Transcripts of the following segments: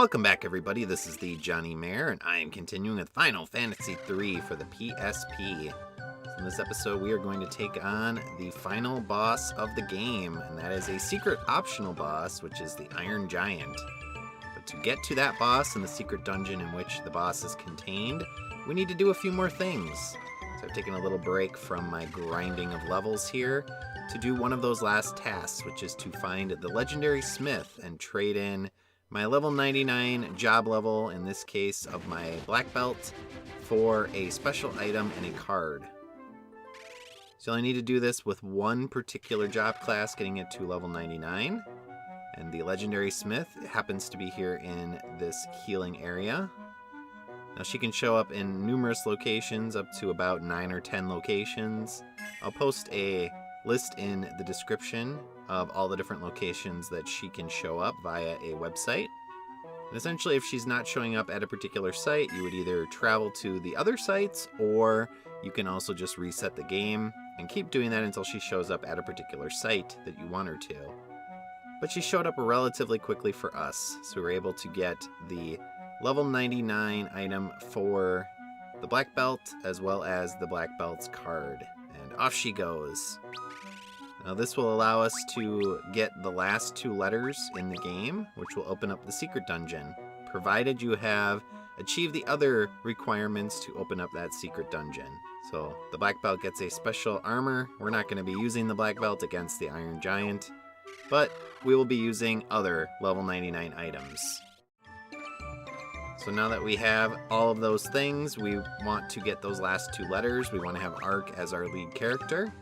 Welcome back, everybody. This is the Johnny Mare, and I am continuing with Final Fantasy III for the PSP. So in this episode, we are going to take on the final boss of the game, and that is a secret optional boss, which is the Iron Giant. But to get to that boss and the secret dungeon in which the boss is contained, we need to do a few more things. So I've taken a little break from my grinding of levels here to do one of those last tasks, which is to find the legendary smith and trade in my level 99 job level, in this case of my black belt, for a special item and a card. So I need to do this with one particular job class, getting it to level 99. And the legendary smith happens to be here in this healing area. Now she can show up in numerous locations, up to about 9 or 10 locations. I'll post a list in the description of all the different locations that she can show up via a website. And essentially, if she's not showing up at a particular site, you would either travel to the other sites, or you can also just reset the game and keep doing that until she shows up at a particular site that you want her to. But she showed up relatively quickly for us, so we were able to get the level 99 item for the black belt, as well as the black belt's card. And off she goes. Now this will allow us to get the last 2 letters in the game, which will open up the secret dungeon, provided you have achieved the other requirements to open up that secret dungeon. So the black belt gets a special armor. We're not going to be using the black belt against the Iron Giant, but we will be using other level 99 items. So now that we have all of those things, we want to get those last 2 letters. We want to have Ark as our lead character.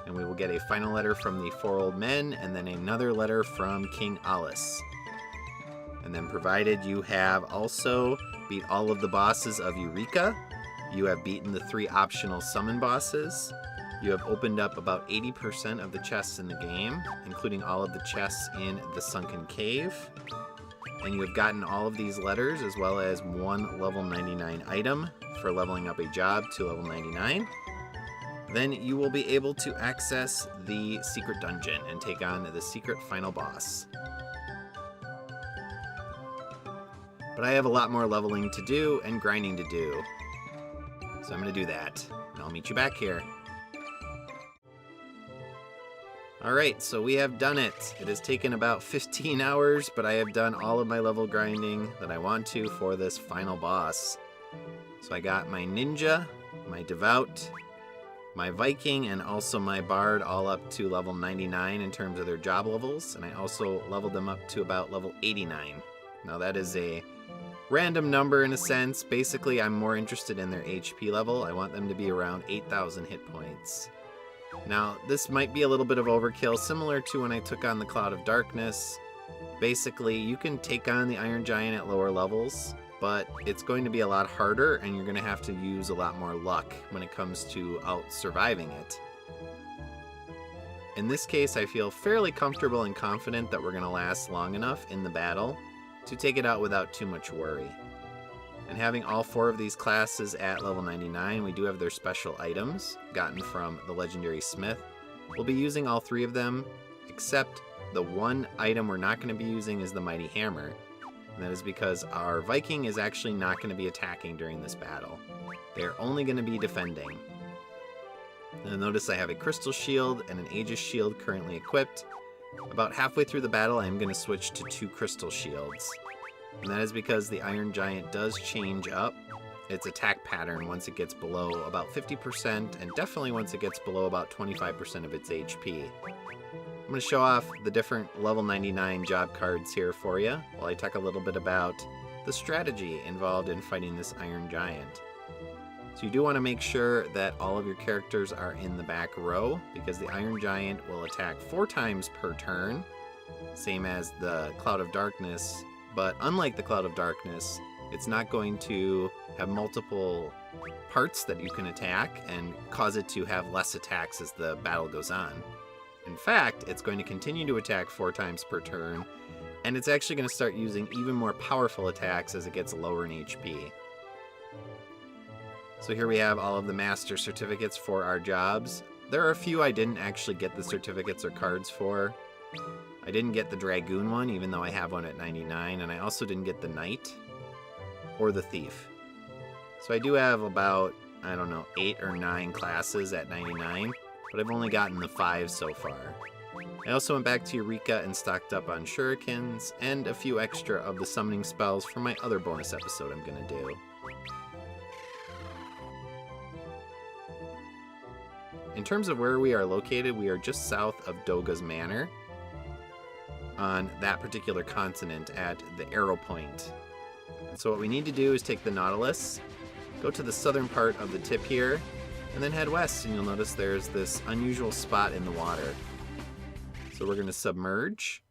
And we will get a final letter from the 4 old men, and then another letter from King Alice. And then provided you have also beat all of the bosses of Eureka, you have beaten the 3 optional summon bosses, you have opened up about 80% of the chests in the game, including all of the chests in the Sunken Cave, and you have gotten all of these letters as well as 1 level 99 item for leveling up a job to level 99, then you will be able to access the secret dungeon and take on the secret final boss. But I have a lot more leveling to do and grinding to do, so I'm going to do that, and I'll meet you back here. Alright, so we have done it. It has taken about 15 hours, but I have done all of my level grinding that I want to for this final boss. So I got my ninja, my devout, my Viking, and also my Bard all up to level 99 in terms of their job levels, and I also leveled them up to about level 89. Now that is a random number in a sense. Basically, I'm more interested in their HP level. I want them to be around 8,000 hit points. Now, this might be a little bit of overkill, similar to when I took on the Cloud of Darkness. Basically, you can take on the Iron Giant at lower levels, but it's going to be a lot harder, and you're going to have to use a lot more luck when it comes to out-surviving it. In this case, I feel fairly comfortable and confident that we're going to last long enough in the battle to take it out without too much worry. And having all 4 of these classes at level 99, we do have their special items gotten from the legendary smith. We'll be using all 3 of them, except the one item we're not going to be using is the mighty hammer. And that is because our Viking is actually not going to be attacking during this battle. They're only going to be defending. And notice I have a crystal shield and an Aegis shield currently equipped. About halfway through the battle, I'm going to switch to 2 crystal shields. And that is because the Iron Giant does change up its attack pattern once it gets below about 50%, and definitely once it gets below about 25% of its HP. I'm going to show off the different level 99 job cards here for you, while I talk a little bit about the strategy involved in fighting this Iron Giant. So you do want to make sure that all of your characters are in the back row, because the Iron Giant will attack 4 times per turn, same as the Cloud of Darkness, but unlike the Cloud of Darkness, it's not going to have multiple parts that you can attack and cause it to have less attacks as the battle goes on. In fact, it's going to continue to attack 4 times per turn, and it's actually going to start using even more powerful attacks as it gets lower in HP. So here we have all of the master certificates for our jobs. There are a few I didn't actually get the certificates or cards for. I didn't get the Dragoon one, even though I have one at 99, and I also didn't get the Knight or the Thief. So I do have about, I don't know, 8 or 9 classes at 99, but I've only gotten the 5 so far. I also went back to Eureka and stocked up on shurikens and a few extra of the summoning spells for my other bonus episode I'm going to do. In terms of where we are located, we are just south of Doga's Manor on that particular continent at the Arrow Point. And so what we need to do is take the Nautilus, go to the southern part of the tip here, and then head west, and you'll notice there's this unusual spot in the water. So we're going to submerge,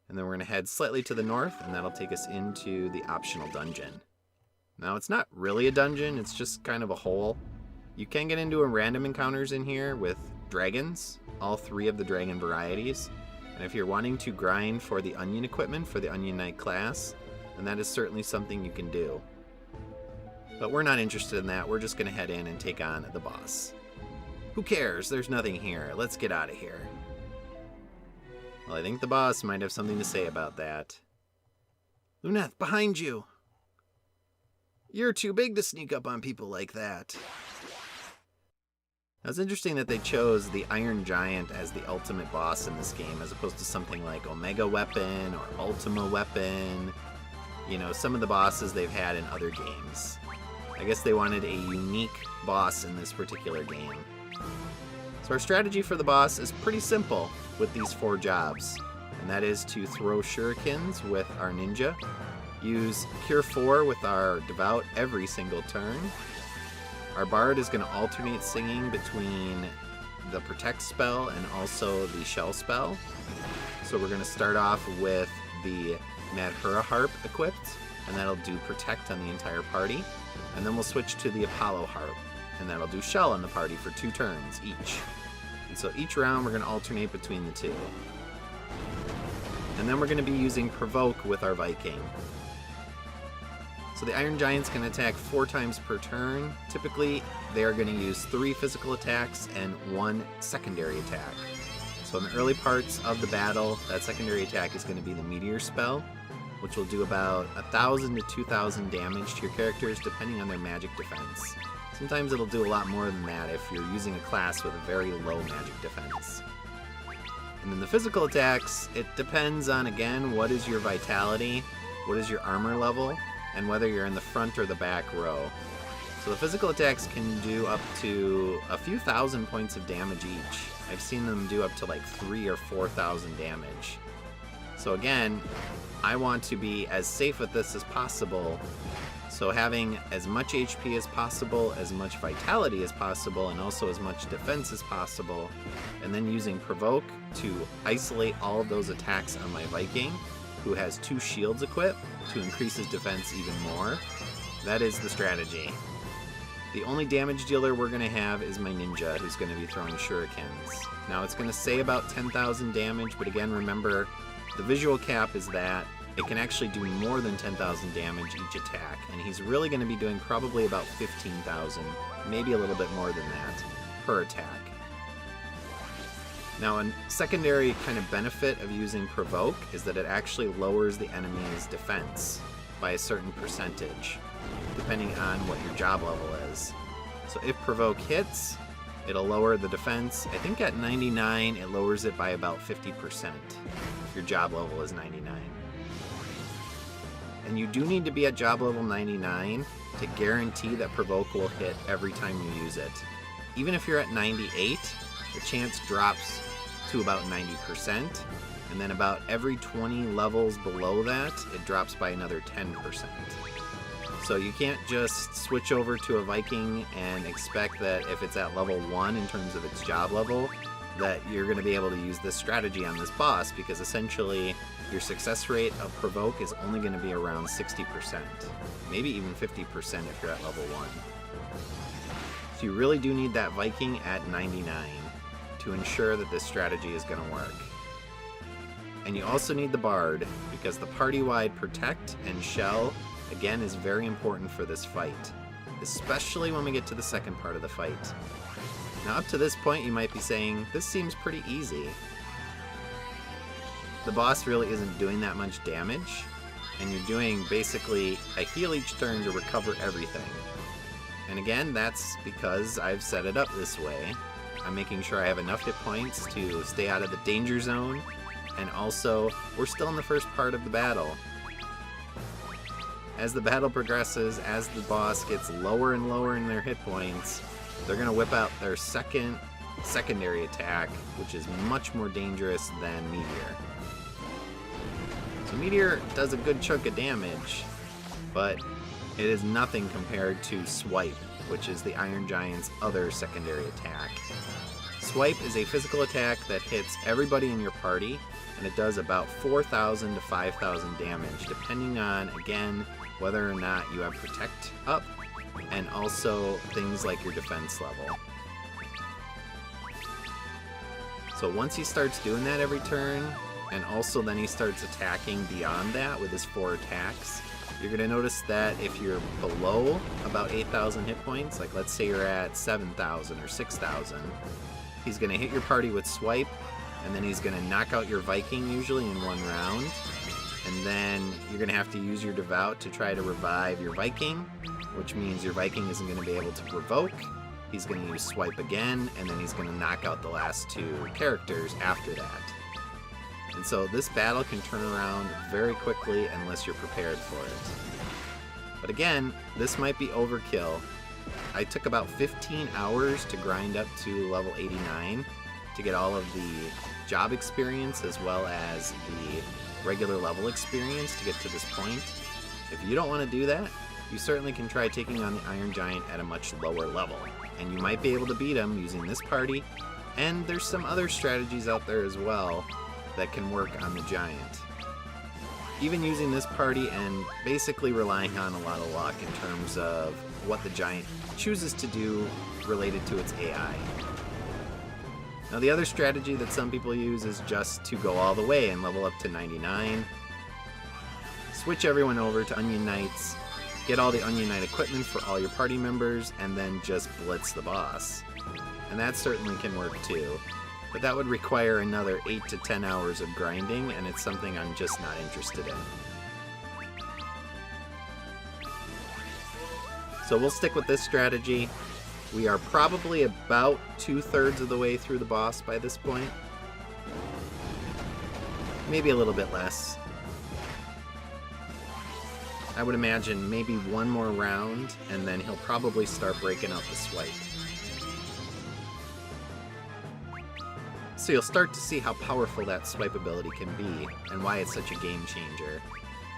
and then we're going to head slightly to the north, and that'll take us into the optional dungeon. Now, it's not really a dungeon, it's just kind of a hole. You can get into random encounters in here with dragons, all 3 of the dragon varieties. And if you're wanting to grind for the Onion equipment for the Onion Knight class, then that is certainly something you can do. But we're not interested in that, we're just going to head in and take on the boss. Who cares? There's nothing here. Let's get out of here. Well, I think the boss might have something to say about that. Luneth, behind you! You're too big to sneak up on people like that. Now, it's interesting that they chose the Iron Giant as the ultimate boss in this game, as opposed to something like Omega Weapon or Ultima Weapon. You know, some of the bosses they've had in other games. I guess they wanted a unique boss in this particular game. So our strategy for the boss is pretty simple with these 4 jobs. And that is to throw shurikens with our ninja, use Cure 4 with our Devout every single turn. Our Bard is going to alternate singing between the Protect spell and also the Shell spell. So we're going to start off with the Madhura Harp equipped, and that'll do Protect on the entire party. And then we'll switch to the Apollo Harp, and that'll do Shell on the party for 2 turns each. And so each round we're going to alternate between the 2. And then we're going to be using Provoke with our Viking. So the Iron Giants can attack 4 times per turn. Typically, they are going to use 3 physical attacks and 1 secondary attack. So in the early parts of the battle, that secondary attack is going to be the Meteor spell, which will do about 1,000 to 2,000 damage to your characters depending on their magic defense. Sometimes it'll do a lot more than that if you're using a class with a very low magic defense. And then the physical attacks, it depends on, again, what is your vitality, what is your armor level, and whether you're in the front or the back row. So the physical attacks can do up to a few thousand points of damage each. I've seen them do up to like 3,000 or 4,000 damage. So again, I want to be as safe with this as possible. So having as much HP as possible, as much vitality as possible, and also as much defense as possible, and then using Provoke to isolate all of those attacks on my Viking, who has 2 shields equipped to increase his defense even more. That is the strategy. The only damage dealer we're going to have is my ninja, who's going to be throwing shurikens. Now it's going to say about 10,000 damage, but again, remember, the visual cap is that it can actually do more than 10,000 damage each attack, and he's really going to be doing probably about 15,000, maybe a little bit more than that, per attack. Now, a secondary kind of benefit of using Provoke is that it actually lowers the enemy's defense by a certain percentage, depending on what your job level is. So if Provoke hits, it'll lower the defense. I think at 99, it lowers it by about 50% if your job level is 99. And you do need to be at job level 99 to guarantee that Provoke will hit every time you use it. Even if you're at 98, the chance drops to about 90%, and then about every 20 levels below that, it drops by another 10%. So you can't just switch over to a Viking and expect that if it's at level 1 in terms of its job level, that you're going to be able to use this strategy on this boss, because essentially your success rate of Provoke is only going to be around 60%, maybe even 50% if you're at level 1. So you really do need that Viking at 99 to ensure that this strategy is going to work. And you also need the Bard, because the party-wide Protect and Shell, again, is very important for this fight, especially when we get to the second part of the fight. Now, up to this point, you might be saying, this seems pretty easy. the boss really isn't doing that much damage, and you're doing basically a heal each turn to recover everything. And again, that's because I've set it up this way. I'm making sure I have enough hit points to stay out of the danger zone, and also, we're still in the first part of the battle. As the battle progresses, as the boss gets lower and lower in their hit points, they're going to whip out their secondary attack, which is much more dangerous than Meteor. So Meteor does a good chunk of damage, but it is nothing compared to Swipe, which is the Iron Giant's other secondary attack. Swipe is a physical attack that hits everybody in your party, and it does about 4,000 to 5,000 damage, depending on, again, whether or not you have Protect up, and also things like your defense level. So once he starts doing that every turn, and also then he starts attacking beyond that with his 4 attacks, you're going to notice that if you're below about 8,000 hit points, like let's say you're at 7,000 or 6,000, he's going to hit your party with Swipe, and then he's going to knock out your Viking usually in one round, and then you're going to have to use your Devout to try to revive your Viking, which means your Viking isn't going to be able to provoke. He's going to use Swipe again, and then he's going to knock out the last 2 characters after that. And so this battle can turn around very quickly unless you're prepared for it. But again, this might be overkill. I took about 15 hours to grind up to level 89 to get all of the job experience as well as the regular level experience to get to this point. If you don't want to do that, you certainly can try taking on the Iron Giant at a much lower level, and you might be able to beat him using this party, and there's some other strategies out there as well that can work on the Giant. Even using this party and basically relying on a lot of luck in terms of what the Giant chooses to do related to its AI. Now the other strategy that some people use is just to go all the way and level up to 99, switch everyone over to Onion Knights, get all the Onion Knight equipment for all your party members, and then just blitz the boss. And that certainly can work too, but that would require another 8 to 10 hours of grinding, and it's something I'm just not interested in. So we'll stick with this strategy. We are probably about 2/3 of the way through the boss by this point. Maybe a little bit less. I would imagine maybe one more round, and then he'll probably start breaking out the Swipe. So you'll start to see how powerful that Swipe ability can be, and why it's such a game changer.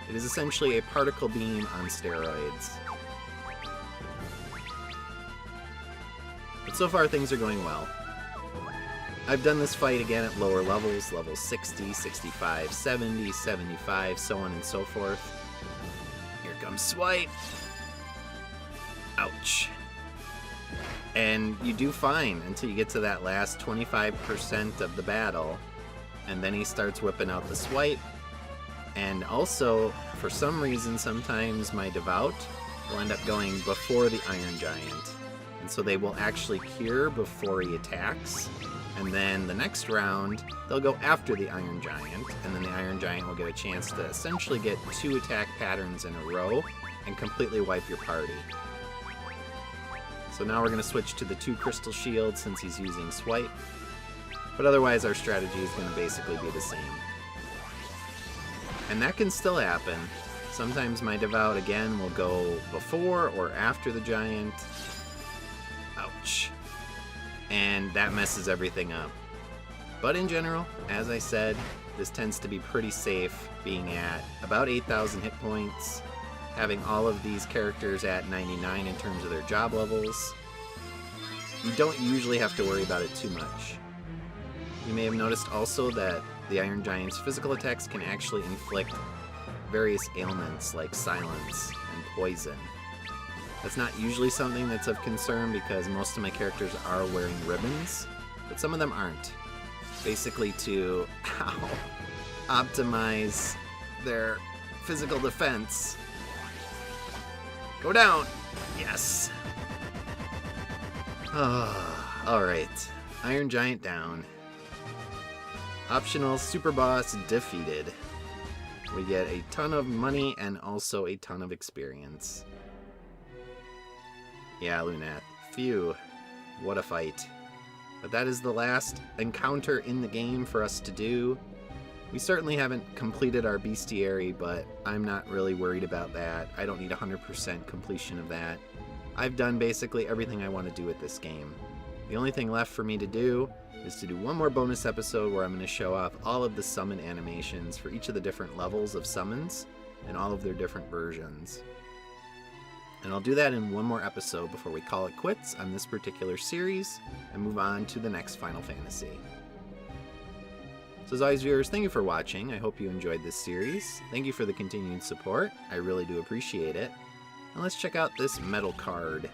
It is essentially a particle beam on steroids. But so far things are going well. I've done this fight again at lower levels, levels 60, 65, 70, 75, so on and so forth. Here comes Swipe. Ouch. And you do fine until you get to that last 25% of the battle, and then he starts whipping out the Swipe. And also, for some reason, sometimes my Devout will end up going before the Iron Giant. And so they will actually cure before he attacks, and then the next round they'll go after the Iron Giant, and then the Iron Giant will get a chance to essentially get 2 attack patterns in a row and completely wipe your party. So now we're going to switch to the 2 crystal shields since he's using Swipe, but otherwise our strategy is going to basically be the same. And that can still happen. Sometimes my Devout again will go before or after the Giant. Ouch. And that messes everything up. But in general, as I said, this tends to be pretty safe, being at about 8,000 hit points, having all of these characters at 99 in terms of their job levels. You don't usually have to worry about it too much. You may have noticed also that the Iron Giant's physical attacks can actually inflict various ailments like silence and poison. That's not usually something that's of concern because most of my characters are wearing ribbons, but some of them aren't. Basically to optimize their physical defense. Go down! Yes! Alright. Iron Giant down. Optional super boss defeated. We get a ton of money and also a ton of experience. Yeah, Lunath. Phew. What a fight. But that is the last encounter in the game for us to do. We certainly haven't completed our bestiary, but I'm not really worried about that. I don't need 100% completion of that. I've done basically everything I want to do with this game. The only thing left for me to do is to do one more bonus episode where I'm going to show off all of the summon animations for each of the different levels of summons and all of their different versions. And I'll do that in one more episode before we call it quits on this particular series and move on to the next Final Fantasy. So as always, viewers, thank you for watching. I hope you enjoyed this series. Thank you for the continued support. I really do appreciate it. And let's check out this medal card,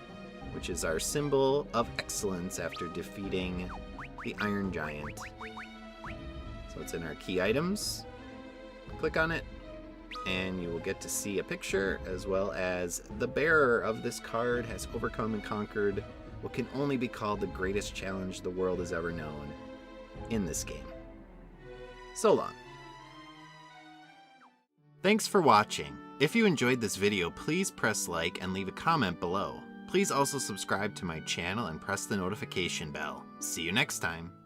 which is our symbol of excellence after defeating the Iron Giant. So it's in our key items. Click on it, and you will get to see a picture, as well as the bearer of this card has overcome and conquered what can only be called the greatest challenge the world has ever known in this game. So long. Thanks for watching. If you enjoyed this video, please press like and leave a comment below. Please also subscribe to my channel and press the notification bell. See you next time.